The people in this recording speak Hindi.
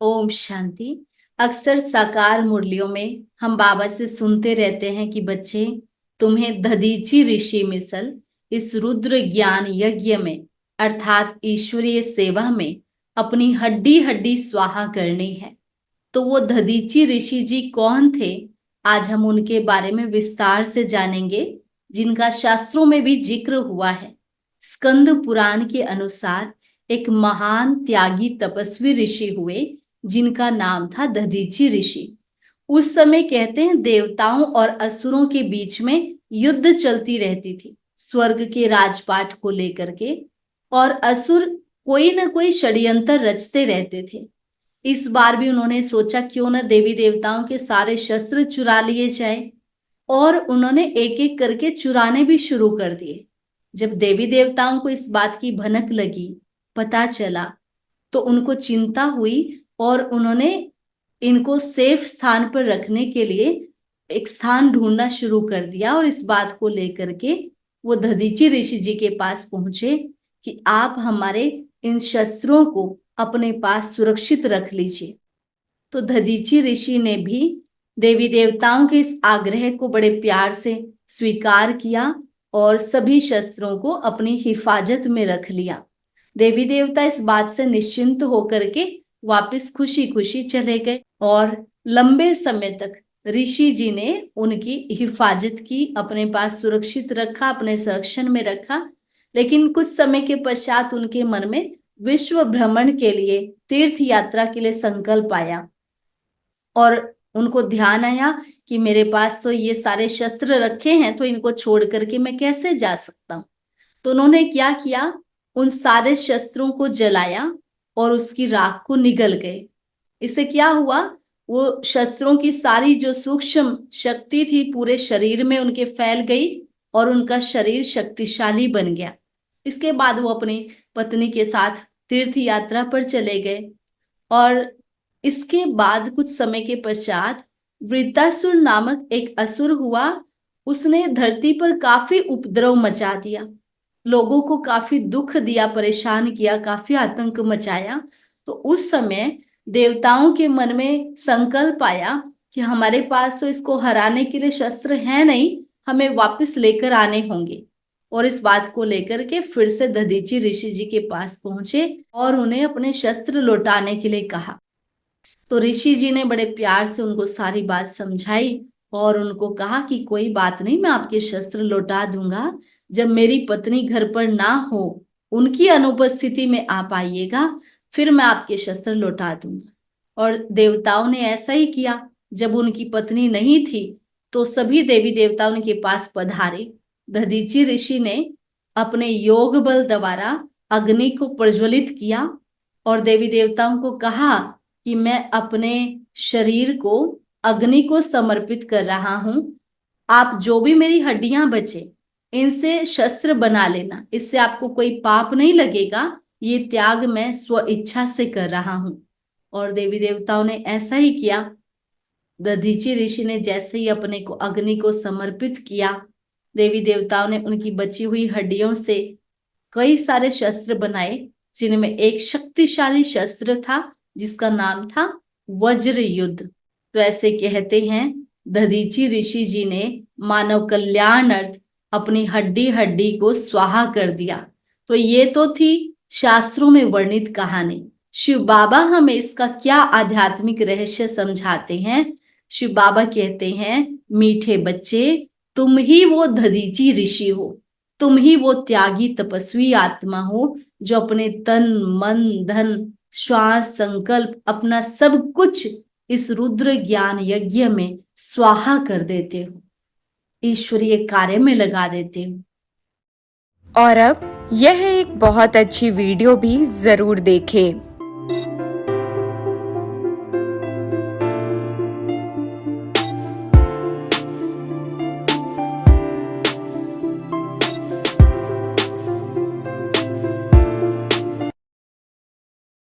ओम शांति। अक्सर साकार मुरलियों में हम बाबा से सुनते रहते हैं कि बच्चे, तुम्हें दधीची ऋषि मिसल इस रुद्र ज्ञान यज्ञ में अर्थात ईश्वरीय सेवा में अपनी हड्डी हड्डी स्वाहा करनी है। तो वो दधीची ऋषि जी कौन थे? आज हम उनके बारे में विस्तार से जानेंगे, जिनका शास्त्रों में भी जिक्र हुआ है। स्कंद पुराण के अनुसार एक महान त्यागी तपस्वी ऋषि हुए, जिनका नाम था दधीची ऋषि। उस समय कहते हैं देवताओं और असुरों के बीच में युद्ध चलती रहती थी, स्वर्ग के राजपाट को लेकर के। और असुर कोई न कोई षड्यंत्र रचते रहते थे। इस बार भी उन्होंने सोचा क्यों न देवी देवताओं के सारे शस्त्र चुरा लिए जाए, और उन्होंने एक एक करके चुराने भी शुरू कर दिए। जब देवी देवताओं को इस बात की भनक लगी, पता चला, तो उनको चिंता हुई और उन्होंने इनको सेफ स्थान पर रखने के लिए एक स्थान ढूंढना शुरू कर दिया। और इस बात को लेकर के वो दधीची ऋषि जी के पास पहुंचे कि आप हमारे इन शस्त्रों को अपने पास सुरक्षित रख लीजिए। तो दधीची ऋषि ने भी देवी देवताओं के इस आग्रह को बड़े प्यार से स्वीकार किया और सभी शस्त्रों को अपनी हिफाजत में रख लिया। देवी देवता इस बात से निश्चिंत होकर के वापस खुशी खुशी चले गए और लंबे समय तक ऋषि जी ने उनकी हिफाजत की, अपने पास सुरक्षित रखा, अपने संरक्षण में रखा। लेकिन कुछ समय के पश्चात उनके मन में विश्व भ्रमण के लिए, तीर्थ यात्रा के लिए संकल्प आया और उनको ध्यान आया कि मेरे पास तो ये सारे शस्त्र रखे हैं, तो इनको छोड़ करके मैं कैसे जा सकता हूं। तो उन्होंने क्या किया, उन सारे शस्त्रों को जलाया और उसकी राख को निगल गए। इससे क्या हुआ, वो शस्त्रों की सारी जो सूक्ष्म शक्ति थी पूरे शरीर में उनके फैल गई और उनका शरीर शक्तिशाली बन गया। इसके बाद वो अपनी पत्नी के साथ तीर्थ यात्रा पर चले गए। और इसके बाद कुछ समय के पश्चात वृत्तासुर नामक एक असुर हुआ। उसने धरती पर काफी उपद्रव मचा दिया, लोगों को काफी दुख दिया, परेशान किया, काफी आतंक मचाया। तो उस समय देवताओं के मन में संकल्प आया कि हमारे पास तो इसको हराने के लिए शस्त्र है नहीं, हमें वापस लेकर आने होंगे। और इस बात को लेकर के फिर से दधीची ऋषि जी के पास पहुंचे और उन्हें अपने शस्त्र लौटाने के लिए कहा। तो ऋषि जी ने बड़े प्यार से उनको सारी बात समझाई और उनको कहा कि कोई बात नहीं, मैं आपके शस्त्र लौटा दूंगा। जब मेरी पत्नी घर पर ना हो, उनकी अनुपस्थिति में आप आइएगा, फिर मैं आपके शस्त्र लौटा दूंगा। और देवताओं ने ऐसा ही किया। जब उनकी पत्नी नहीं थी, तो सभी देवी देवता उनके पास पधारे। दधीची ऋषि ने अपने योग बल द्वारा अग्नि को प्रज्वलित किया और देवी देवताओं को कहा कि मैं अपने शरीर को अग्नि को समर्पित कर रहा हूं। आप जो भी मेरी हड्डियां बचे, इनसे शस्त्र बना लेना, इससे आपको कोई पाप नहीं लगेगा। ये त्याग मैं स्व इच्छा से कर रहा हूं। और देवी देवताओं ने ऐसा ही किया। दधीची ऋषि ने जैसे ही अपने को अग्नि को समर्पित किया, देवी देवताओं ने उनकी बची हुई हड्डियों से कई सारे शस्त्र बनाए, जिनमें एक शक्तिशाली शस्त्र था जिसका नाम था वज्र युद्ध। तो ऐसे कहते हैं दधीची ऋषि जी ने मानव कल्याण अर्थ अपनी हड्डी हड्डी को स्वाहा कर दिया। तो ये तो थी शास्त्रों में वर्णित कहानी। शिव बाबा हमें इसका क्या आध्यात्मिक रहस्य समझाते हैं। शिव बाबा कहते हैं, मीठे बच्चे, तुम ही वो दधीची ऋषि हो, तुम ही वो त्यागी तपस्वी आत्मा हो जो अपने तन मन धन श्वास संकल्प अपना सब कुछ इस रुद्र ज्ञान यज्ञ में स्वाहा कर देते हो, ईश्वरीय कार्य में लगा देते हो। और अब यह एक बहुत अच्छी वीडियो भी जरूर देखें।